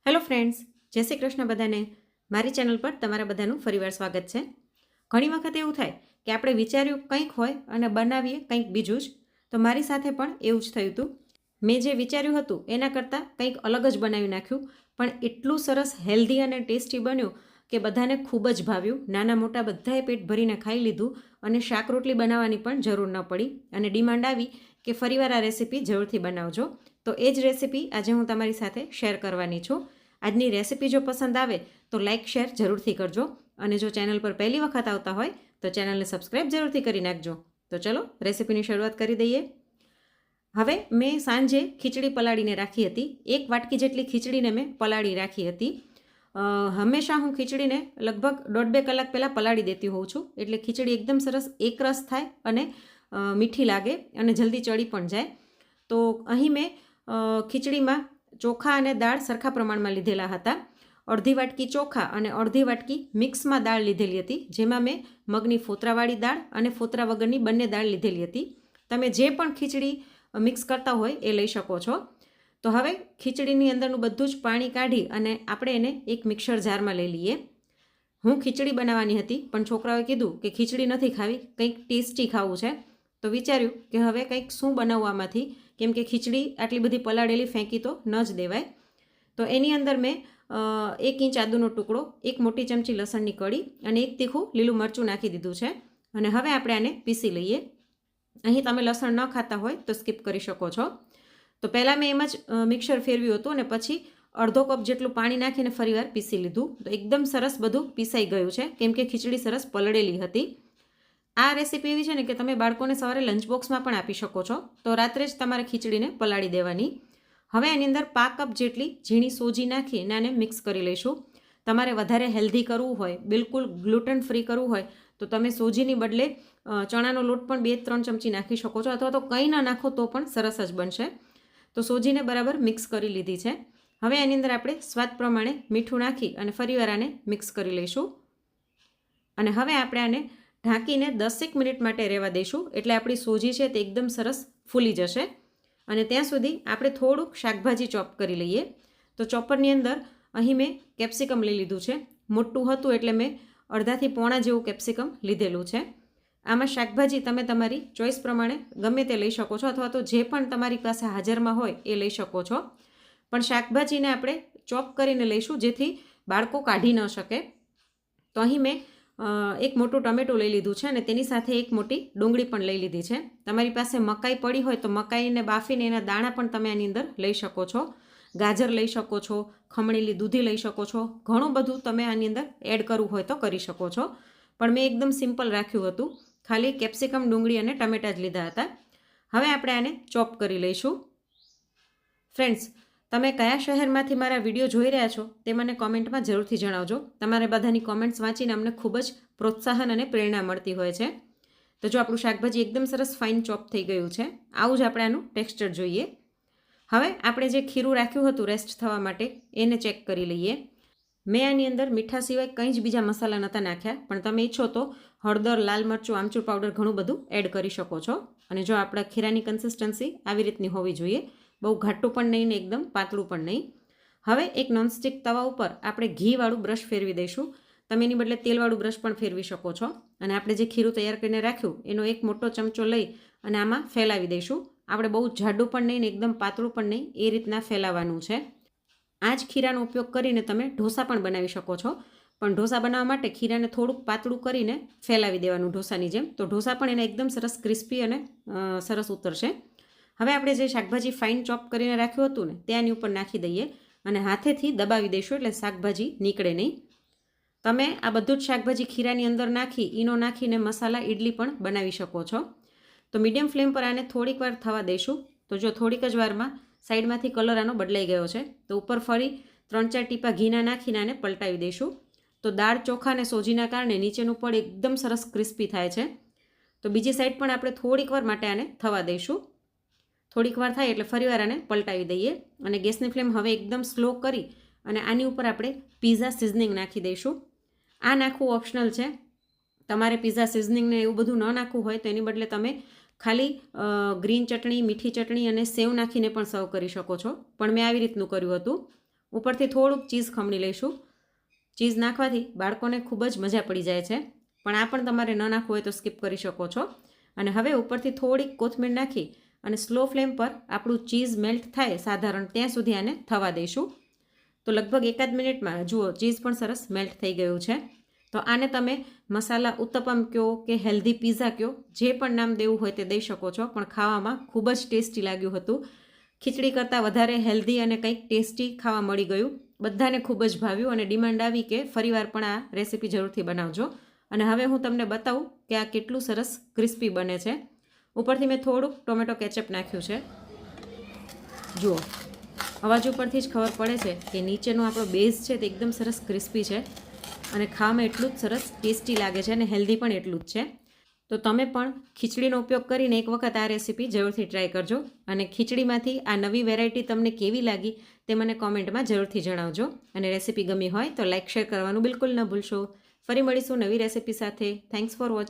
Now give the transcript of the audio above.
Hello friends, જય શ્રી કૃષ્ણ બધાને. મારી ચેનલ પર તમારા બધાનું ફરીવાર સ્વાગત છે. ઘણી વખત એવું થાય કે આપણે વિચાર્યું કંઈક હોય અને બનાવીએ કંઈક બીજું જ. તો મારી સાથે પણ એવું જ થયું હતું. મેં જે વિચાર્યું હતું એના કરતાં કંઈક અલગ જ બનાવી નાખ્યું, પણ એટલું સરસ હેલ્ધી અને ટેસ્ટી બન્યું કે બધાને ખૂબ જ ભાવ્યું. નાના મોટા બધાએ પેટ ભરીને ખાઈ લીધું અને શાક રોટલી બનાવવાની પણ જરૂર ન પડી. અને ડિમાન્ડ આવી કે ફરીવાર આ રેસીપી જરૂરથી બનાવજો. તો એ જ રેસીપી આજે હું તમારી સાથે શેર કરવાની છું. આજની રેસીપી જો પસંદ આવે તો લાઇક શેર જરૂરથી કરજો, અને જો ચેનલ પર પહેલી વખત આવતા હોય તો ચેનલને સબસ્ક્રાઈબ જરૂરથી કરી નાખજો. તો ચલો રેસીપીની શરૂઆત કરી દઈએ. હવે મેં સાંજે ખીચડી પલાળીને રાખી હતી. 1 વાટકી જેટલી ખીચડીને મેં પલાળી રાખી હતી. હંમેશા હું ખીચડીને લગભગ 1.5-2 કલાક પહેલાં પલાળી દેતી હોઉં છું, એટલે ખીચડી એકદમ સરસ એકરસ થાય અને મીઠી લાગે અને જલ્દી ચડી પણ જાય. તો અહીં મેં ખીચડીમાં ચોખા અને દાળ સરખા પ્રમાણમાં લીધેલા હતા. અડધી વાટકી ચોખા અને અડધી વાટકી મિક્સમાં દાળ લીધેલી હતી, જેમાં મેં મગની ફોતરાવાળી દાળ અને ફોતરા વગરની બંને દાળ લીધેલી હતી. તમે જે પણ ખીચડી મિક્સ કરતા હોય એ લઈ શકો છો. તો હવે ખીચડીની અંદરનું બધું જ પાણી કાઢી અને આપણે એને એક મિક્સર જારમાં લઈ લઈએ. હું ખીચડી બનાવવાની હતી, પણ છોકરાઓએ કીધું કે ખીચડી નથી ખાવી, કંઈક ટેસ્ટી ખાવું છે. તો વિચાર્યું કે હવે કંઈક શું બનાવવામાંથી, કેમ કે ખીચડી આટલી બધી પલાળેલી ફેંકી તો ન જ દેવાય. તો એની અંદર મેં 1 ઇંચ આદુનો ટુકડો, 1 મોટી ચમચી લસણની કળી અને 1 તીખું લીલું મરચું નાખી દીધું છે. અને હવે આપણે આને પીસી લઈએ. અહીં તમે લસણ ન ખાતા હોય તો સ્કીપ કરી શકો છો. તો પહેલાં મેં એમ જ મિક્સર ફેરવ્યું હતું અને પછી અડધો કપ જેટલું પાણી નાખીને ફરીવાર પીસી લીધું. તો એકદમ સરસ બધું પીસાઈ ગયું છે, કેમ કે ખીચડી સરસ પલળેલી હતી. આ રેસીપી એવી છે ને કે તમે બાળકોને સવારે લંચ બોક્સમાં પણ આપી શકો છો. તો રાત્રે જ તમારે ખીચડીને પલાળી દેવાની. હવે એની અંદર 1/2 કપ જેટલી ઝીણી સોજી નાખી અને આને મિક્સ કરી લઈશું. તમારે વધારે હેલ્ધી કરવું હોય, બિલકુલ ગ્લુટન ફ્રી કરવું હોય તો તમે સોજીની બદલે ચણાનો લોટ પણ 2-3 ચમચી નાખી શકો છો, અથવા તો કંઈ ના નાખો તો પણ સરસ જ બનશે. તો સોજીને બરાબર મિક્સ કરી લીધી છે. હવે એની અંદર આપણે સ્વાદ પ્રમાણે મીઠું નાખી અને ફરીવાર આને મિક્સ કરી લઈશું. અને હવે આપણે આને ઢાંકીને 10 મિનિટ માટે રહેવા દઈશું, એટલે આપણી સોજી છે તે એકદમ સરસ ફૂલી જશે. અને ત્યાં સુધી આપણે થોડુંક શાકભાજી ચોપ કરી લઈએ. તો ચોપરની અંદર અહીં મેં કેપ્સિકમ લઈ લીધું છે. મોટું હતું એટલે મેં અડધાથી પોણા જેવું કેપ્સિકમ લીધેલું છે. આમાં શાકભાજી તમે તમારી ચોઈસ પ્રમાણે ગમે તે લઈ શકો છો, અથવા તો જે પણ તમારી પાસે હાજરમાં હોય એ લઈ શકો છો. પણ શાકભાજીને આપણે ચોપ કરીને લઈશું, જેથી બાળકો કાઢી ન શકે. તો અહીં મેં 1 મોટું ટમેટું લઈ લીધું છે અને તેની સાથે 1 મોટી ડુંગળી પણ લઈ લીધી છે. તમારી પાસે મકાઈ પડી હોય તો મકાઈને બાફીને એના દાણા પણ તમે આની અંદર લઈ શકો છો. ગાજર લઈ શકો છો, ખમણેલી દૂધી લઈ શકો છો. ઘણું બધું તમે આની અંદર એડ કરવું હોય તો કરી શકો છો. પણ મેં એકદમ સિમ્પલ રાખ્યું હતું, ખાલી કેપ્સિકમ, ડુંગળી અને ટમેટા જ લીધા હતા. હવે આપણે આને ચોપ કરી લઈશું. ફ્રેન્ડ્સ, તમે કયા શહેરમાંથી મારા વિડીયો જોઈ રહ્યા છો તે મને કોમેન્ટમાં જરૂરથી જણાવજો. તમારે બધાની કોમેન્ટ્સ વાંચીને અમને ખૂબ જ પ્રોત્સાહન અને પ્રેરણા મળતી હોય છે. તો જો આપણું શાકભાજી એકદમ સરસ ફાઇન ચોપ થઈ ગયું છે, આવું જ આપણે આનું ટેક્સચર જોઈએ. હવે આપણે જે ખીરું રાખ્યું હતું રેસ્ટ થવા માટે એને ચેક કરી લઈએ. મેં આની અંદર મીઠા સિવાય કંઈ જ બીજા મસાલા નહોતા નાખ્યા, પણ તમે ઈચ્છો તો હળદર, લાલ મરચું, આમચૂર પાવડર ઘણું બધું એડ કરી શકો છો. અને જો આપણા ખીરાની કન્સિસ્ટન્સી આવી રીતની હોવી જોઈએ, બહુ ઘાટું પણ નહીં ને એકદમ પાતળું પણ નહીં. હવે એક નોનસ્ટિક તવા ઉપર આપણે ઘીવાળું બ્રશ ફેરવી દઈશું. તમે એની બદલે તેલવાળું બ્રશ પણ ફેરવી શકો છો. અને આપણે જે ખીરું તૈયાર કરીને રાખ્યું એનો 1 મોટો ચમચો લઈ અને આમાં ફેલાવી દઈશું. આપણે બહુ જાડું પણ નહીં ને એકદમ પાતળું પણ નહીં, એ રીતના ફેલાવવાનું છે. આ જ ખીરાનો ઉપયોગ કરીને તમે ઢોસા પણ બનાવી શકો છો. પણ ઢોસા બનાવવા માટે ખીરાને થોડુંક પાતળું કરીને ફેલાવી દેવાનું ઢોસાની જેમ. તો ઢોસા પણ એને એકદમ સરસ ક્રિસ્પી અને સરસ ઉતરશે. હવે આપણે જે શાકભાજી ફાઇન ચોપ કરીને રાખ્યું હતું ને તે આની ઉપર નાખી દઈએ અને હાથેથી દબાવી દઈશું, એટલે શાકભાજી નીકળે નહીં. તમે આ બધું જ શાકભાજી ખીરાની અંદર નાખી ઈનો નાખીને મસાલા ઇડલી પણ બનાવી શકો છો. તો મીડિયમ ફ્લેમ પર આને થોડીક વાર થવા દઈશું. તો જો થોડીક જ વારમાં સાઈડમાંથી કલર આનો બદલાઈ ગયો છે, તો ઉપર ફરી 3-4 ટીપા ઘીના નાખીને આને પલટાવી દઈશું. તો દાળ, ચોખા અને સોજીના કારણે નીચેનું પડ એકદમ સરસ ક્રિસ્પી થાય છે. તો બીજી સાઈડ પણ આપણે થોડીક વાર માટે આને થવા દઈશું. થોડીક વાર થાય એટલે ફરીવાર આને પલટાવી દઈએ અને ગેસની ફ્લેમ હવે એકદમ સ્લો કરી અને આની ઉપર આપણે પિઝા સિઝનિંગ નાખી દઈશું. આ નાખવું ઓપ્શનલ છે. તમારે પિઝા સિઝનિંગને એવું બધું ન નાખવું હોય તો એની બદલે તમે ખાલી ગ્રીન ચટણી, મીઠી ચટણી અને સેવ નાખીને પણ સર્વ કરી શકો છો. પણ મેં આવી રીતનું કર્યું હતું. ઉપરથી થોડુંક ચીઝ ખમણી લઈશું. ચીઝ નાખવાથી બાળકોને ખૂબ જ મજા પડી જાય છે, પણ આ પણ તમારે ન નાખવું હોય તો સ્કીપ કરી શકો છો. અને હવે ઉપરથી થોડીક કોથમીર નાખી અને સ્લો ફ્લેમ પર આપણું ચીઝ મેલ્ટ થાય સાધારણ ત્યાં સુધી આને થવા દઈશું. તો લગભગ એકાદ મિનિટમાં જુઓ ચીઝ પણ સરસ મેલ્ટ થઈ ગયું છે. તો આને તમે મસાલા ઉત્તપમ કહો કે હેલ્ધી પીઝા કહો, જે પણ નામ દેવું હોય તે દઈ શકો છો, પણ ખાવામાં ખૂબ જ ટેસ્ટી લાગ્યું હતું. ખીચડી કરતાં વધારે હેલ્ધી અને કંઈક ટેસ્ટી ખાવા મળી ગયું. બધાને ખૂબ જ ભાવ્યું અને ડિમાન્ડ આવી કે ફરીવાર પણ આ રેસીપી જરૂરથી બનાવજો. અને હવે હું તમને બતાવું કે આ કેટલું સરસ ક્રિસ્પી બને છે. ઉપરથી મેં થોડુંક ટોમેટો કેચઅપ નાખ્યું છે. જુઓ, અવાજ ઉપરથી જ ખબર પડે છે કે નીચેનો આપણો બેઝ છે તે એકદમ સરસ ક્રિસ્પી છે અને ખાવામાં એટલું જ સરસ ટેસ્ટી લાગે છે અને હેલ્ધી પણ એટલું જ છે. તો તમે પણ ખીચડીનો ઉપયોગ કરીને એક વખત આ રેસીપી જરૂરથી ટ્રાય કરજો. અને ખીચડીમાંથી આ નવી વેરાયટી તમને કેવી લાગી તે મને કોમેન્ટમાં જરૂરથી જણાવજો. અને રેસીપી ગમી હોય તો લાઇક શેર કરવાનું બિલકુલ ન ભૂલશો. ફરી મળીશું નવી રેસીપી સાથે. Thanks for watching.